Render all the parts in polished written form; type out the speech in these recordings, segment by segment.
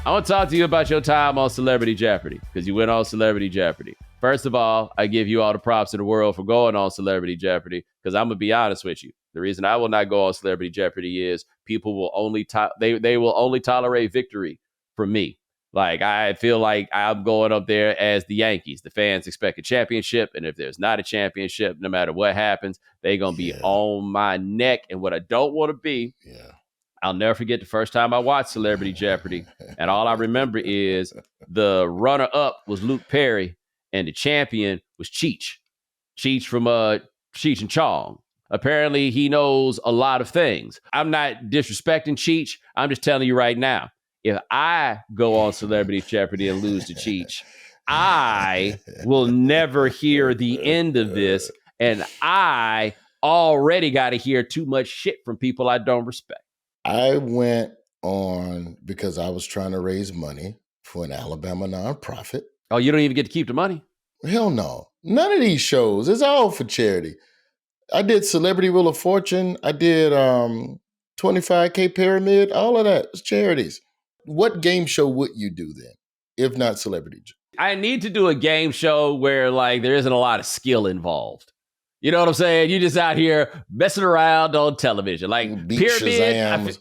I want to talk to you about your time on Celebrity Jeopardy, because you went on Celebrity Jeopardy. First of all, I give you all the props in the world for going on Celebrity Jeopardy, because I'm going to be honest with you. The reason I will not go on Celebrity Jeopardy is people will only they will only tolerate victory from me. Like, I feel like I'm going up there as the Yankees. The fans expect a championship, and if there's not a championship, no matter what happens, they're going to be on my neck. And what I don't want to be, I'll never forget the first time I watched Celebrity Jeopardy, and all I remember is the runner-up was Luke Perry, and the champion was Cheech. Cheech from Cheech and Chong. Apparently, he knows a lot of things. I'm not disrespecting Cheech. I'm just telling you right now, if I go on Celebrity Jeopardy and lose to Cheech, I will never hear the end of this, and I already got to hear too much shit from people I don't respect. I went on because I was trying to raise money for an Alabama nonprofit. Oh, you don't even get to keep the money? Hell no. None of these shows. It's all for charity. I did Celebrity Wheel of Fortune. I did 25K Pyramid. All of that was charities. What game show would you do then, if not Celebrity? I need to do a game show where, like, there isn't a lot of skill involved. You know what I'm saying? You just out here messing around on television. Like, Beat Pyramid.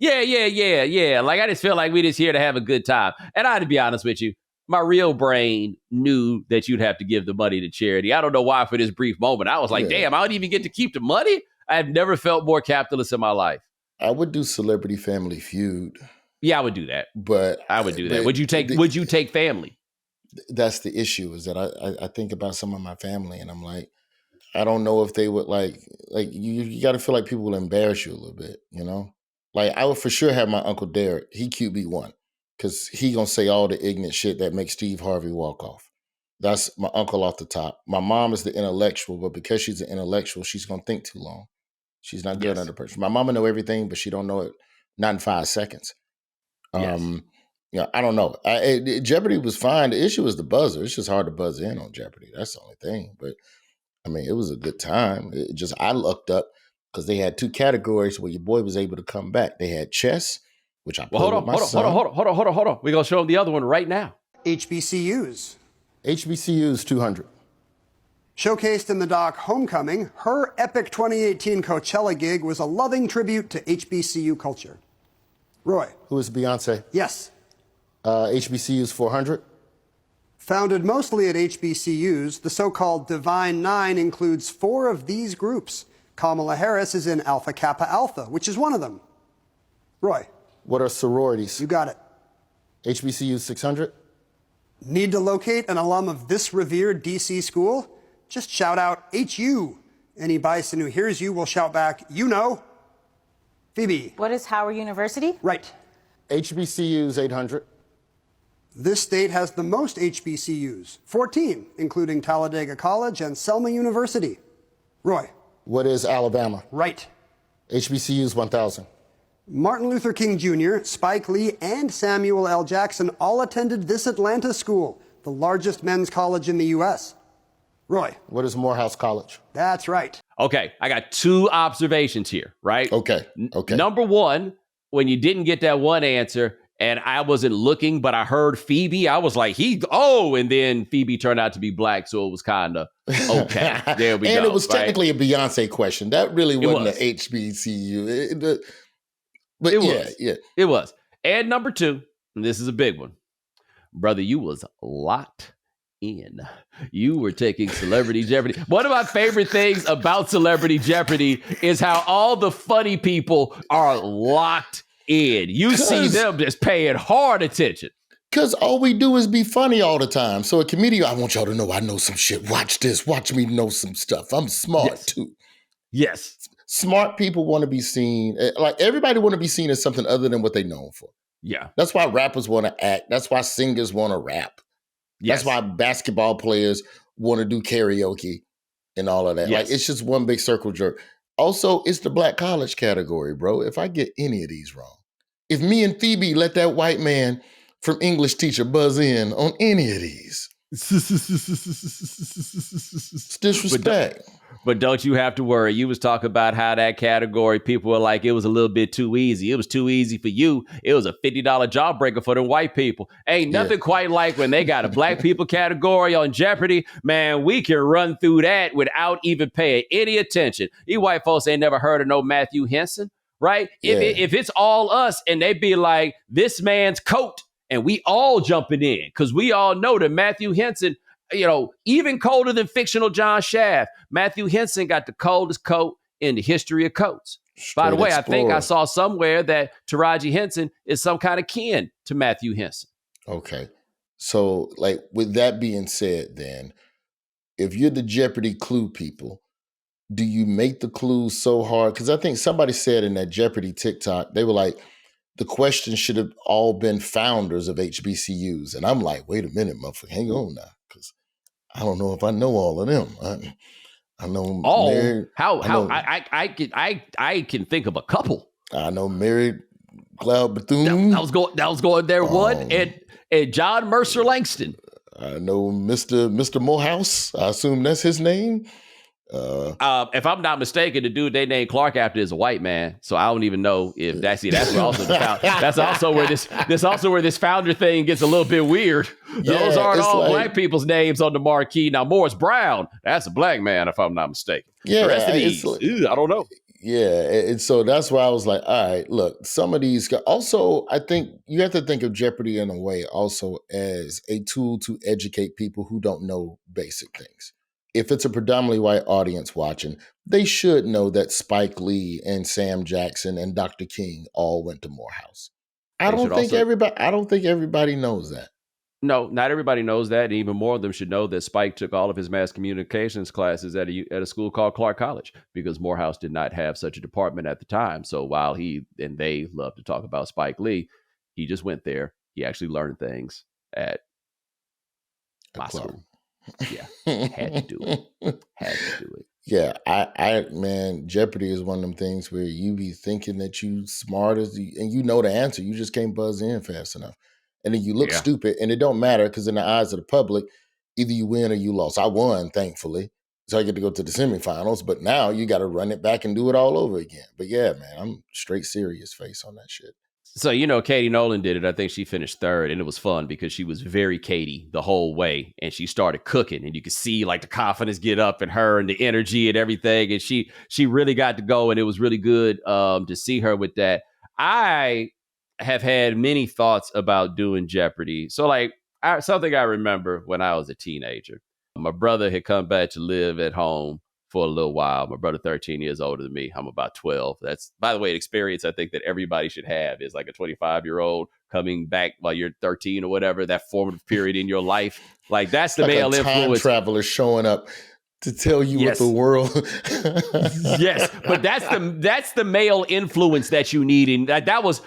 Yeah. Like, I just feel like we just here to have a good time. And I had to be honest with you, my real brain knew that you'd have to give the money to charity. I don't know why for this brief moment. I was like, damn, I don't even get to keep the money? I have never felt more capitalist in my life. I would do Celebrity Family Feud. Yeah, I would do that. But I would do that. Would you take family? That's the issue, is that I think about some of my family and I'm like, I don't know if they would like you got to feel like people will embarrass you a little bit, you know? Like, I would for sure have my Uncle Derek. He QB1 because he going to say all the ignorant shit that makes Steve Harvey walk off. That's my uncle off the top. My mom is the intellectual, but because she's an intellectual, she's going to think too long. She's not good under pressure. My mama know everything, but she don't know it not in 5 seconds. I don't know. Jeopardy was fine. The issue is the buzzer. It's just hard to buzz in on Jeopardy. That's the only thing. But I mean, it was a good time. I lucked up because they had 2 categories where your boy was able to come back. They had chess, which I played with my son. Hold on. We're going to show them the other one right now. HBCUs. HBCUs 200. Showcased in the doc Homecoming, her epic 2018 Coachella gig was a loving tribute to HBCU culture. Roy. Who is Beyonce? Yes. HBCUs 400. Founded mostly at HBCUs, the so-called Divine Nine includes 4 of these groups. Kamala Harris is in Alpha Kappa Alpha, which is one of them. Roy. What are sororities? You got it. HBCUs 600. Need to locate an alum of this revered DC school? Just shout out HU. Any bison who hears you will shout back, you know. Phoebe. What is Howard University? Right. HBCUs 800. This state has the most HBCUs, 14, including Talladega College and Selma University. Roy. What is Alabama? Right. HBCUs 1000. Martin Luther King Jr., Spike Lee, and Samuel L. Jackson all attended this Atlanta school, the largest men's college in the U.S. Roy. What is Morehouse College? That's right. Okay, I got 2 observations here, right? Okay. Number one, when you didn't get that one answer, and I wasn't looking, but I heard Phoebe, I was like, and then Phoebe turned out to be black, so it was kind of okay. There we go. And it was technically a Beyonce question. That really wasn't an HBCU. It was. And number 2, and this is a big one. Brother, you was locked in. You were taking Celebrity Jeopardy. One of my favorite things about Celebrity Jeopardy is how all the funny people are locked in. You see them just paying hard attention. Because all we do is be funny all the time. So a comedian, I want y'all to know I know some shit. Watch this. Watch me know some stuff. I'm smart too. Yes. Smart people want to be seen. Like, everybody want to be seen as something other than what they're known for. Yeah. That's why rappers want to act. That's why singers want to rap. Yes. That's why basketball players want to do karaoke and all of that. Yes. Like, it's just one big circle jerk. Also, it's the black college category, bro. If I get any of these wrong, if me and Phoebe let that white man from English teacher buzz in on any of these, It's disrespect. But don't you have to worry. You was talking about how that category, people were like, it was a little bit too easy. It was too easy for you. It was a $50 jawbreaker for the white people. Ain't nothing quite like when they got a black people category on Jeopardy. Man, we can run through that without even paying any attention. You white folks ain't never heard of no Matthew Henson, right? Yeah. If it's all us and they be like, this man's coat, and we all jumping in, because we all know that Matthew Henson, even colder than fictional John Shaft, Matthew Henson got the coldest coat in the history of coats. By the way, I think I saw somewhere that Taraji Henson is some kind of kin to Matthew Henson. Okay. So, like, with that being said, then, if you're the Jeopardy clue people, do you make the clues so hard? Because I think somebody said in that Jeopardy TikTok, they were like, the questions should have all been founders of HBCUs. And I'm like, wait a minute, motherfucker, hang on now. Because I don't know if I know all of them. I know. I can think of a couple. I know Mary Cloud Bethune. That was going there. One and John Mercer Langston. I know Mr. Morehouse. I assume that's his name. If I'm not mistaken, the dude they named Clark after is a white man, so I don't even know if that's also where this founder thing gets a little bit weird. Those aren't all black people's names on the marquee. Now Morris Brown, that's a black man, if I'm not mistaken. Yeah, the rest of these, I don't know. Yeah, and so that's why I was like, all right, look, some of these also, I think you have to think of Jeopardy in a way also as a tool to educate people who don't know basic things. If it's a predominantly white audience watching, they should know that Spike Lee and Sam Jackson and Dr. King all went to Morehouse. I don't think everybody knows that. No, not everybody knows that. And even more of them should know that Spike took all of his mass communications classes at a school called Clark College, because Morehouse did not have such a department at the time. So while they love to talk about Spike Lee, he just went there. He actually learned things at my school. Yeah, had to do it. Yeah, I man, Jeopardy is one of them things where you be thinking that you smart and you know the answer, you just can't buzz in fast enough, and then you look stupid, and it don't matter because in the eyes of the public, either you win or you lost. I won, thankfully, so I get to go to the semifinals. But now you got to run it back and do it all over again. But yeah, man, I'm straight serious face on that shit. So, Katie Nolan did it. I think she finished third, and it was fun because she was very Katie the whole way, and she started cooking, and you could see like the confidence get up in her and the energy and everything, and she really got to go, and it was really good to see her with that. I have had many thoughts about doing Jeopardy. So, something I remember when I was a teenager, my brother had come back to live at home for a little while. My brother, 13 years older than me. I'm about 12. That's, by the way, an experience I think that everybody should have, is like a 25-year-old coming back while you're 13 or whatever, that formative period in your life. Like, that's the male influence. Time traveler showing up to tell you what the world. Yes, but that's the male influence that you need, and that was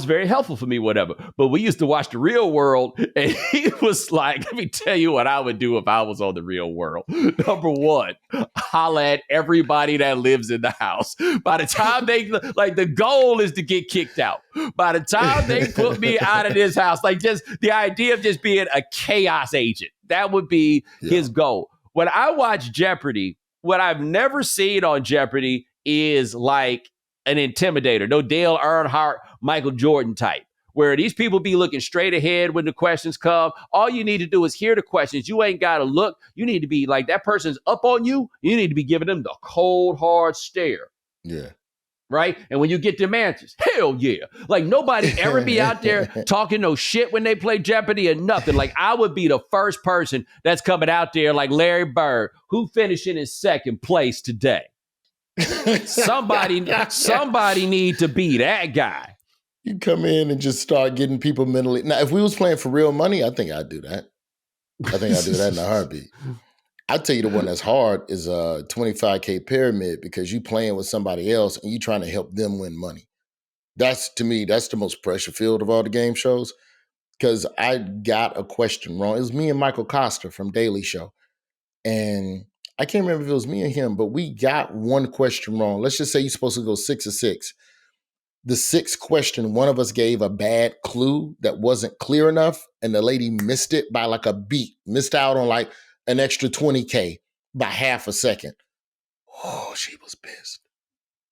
very helpful for me. Whatever. But we used to watch The Real World, and he was like, "Let me tell you what I would do if I was on The Real World. Number one, holla at everybody that lives in the house. By the time the goal is to get kicked out. By the time they put me out of this house, just the idea of just being a chaos agent, that would be his goal." When I watch Jeopardy, what I've never seen on Jeopardy is like an intimidator, no Dale Earnhardt, Michael Jordan type, where these people be looking straight ahead when the questions come. All you need to do is hear the questions. You ain't got to look. You need to be like, that person's up on you. You need to be giving them the cold, hard stare. Yeah. Right? And when you get them answers, hell yeah. Like, nobody ever be out there talking no shit when they play Jeopardy or nothing. Like, I would be the first person that's coming out there like Larry Bird, who finished in his second place today. Somebody need to be that guy. You come in and just start getting people mentally. Now, if we was playing for real money, I think I'd do that. I think I'd do that in a heartbeat. I'd tell you the one that's hard is a 25K pyramid, because you playing with somebody else and you trying to help them win money. That's, to me, that's the most pressure filled of all the game shows, because I got a question wrong. It was me and Michael Costa from Daily Show. And I can't remember if it was me or him, but we got one question wrong. Let's just say you're supposed to go 6 or 6. the sixth question, one of us gave a bad clue that wasn't clear enough, and the lady missed it by like a beat, missed out on like an extra 20K by half a second. Oh, she was pissed.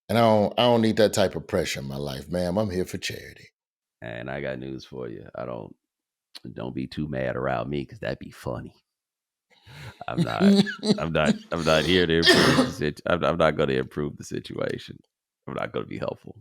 And I don't need that type of pressure in my life, ma'am. I'm here for charity. And I got news for you. Don't be too mad around me, because that'd be funny. I'm not here to improve I'm not going to improve the situation. I'm not going to be helpful.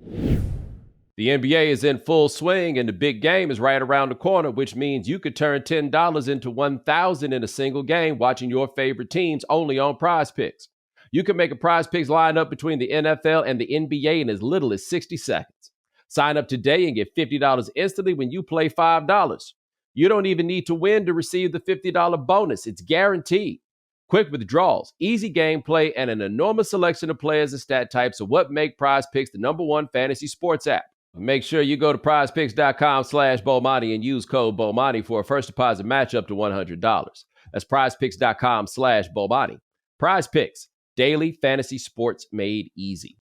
The NBA is in full swing, and the big game is right around the corner, which means you could turn $10 into $1,000 in a single game watching your favorite teams only on Prize Picks. You can make a Prize Picks lineup between the NFL and the NBA in as little as 60 seconds. Sign up today and get $50 instantly when you play $5. You don't even need to win to receive the $50 bonus. It's guaranteed. Quick withdrawals, easy gameplay, and an enormous selection of players and stat types are what make Prize Picks the #1 fantasy sports app. Make sure you go to prizepicks.com/Bomani and use code Bomani for a first deposit match up to $100. That's prizepicks.com/Bomani. Prize Picks, daily fantasy sports made easy.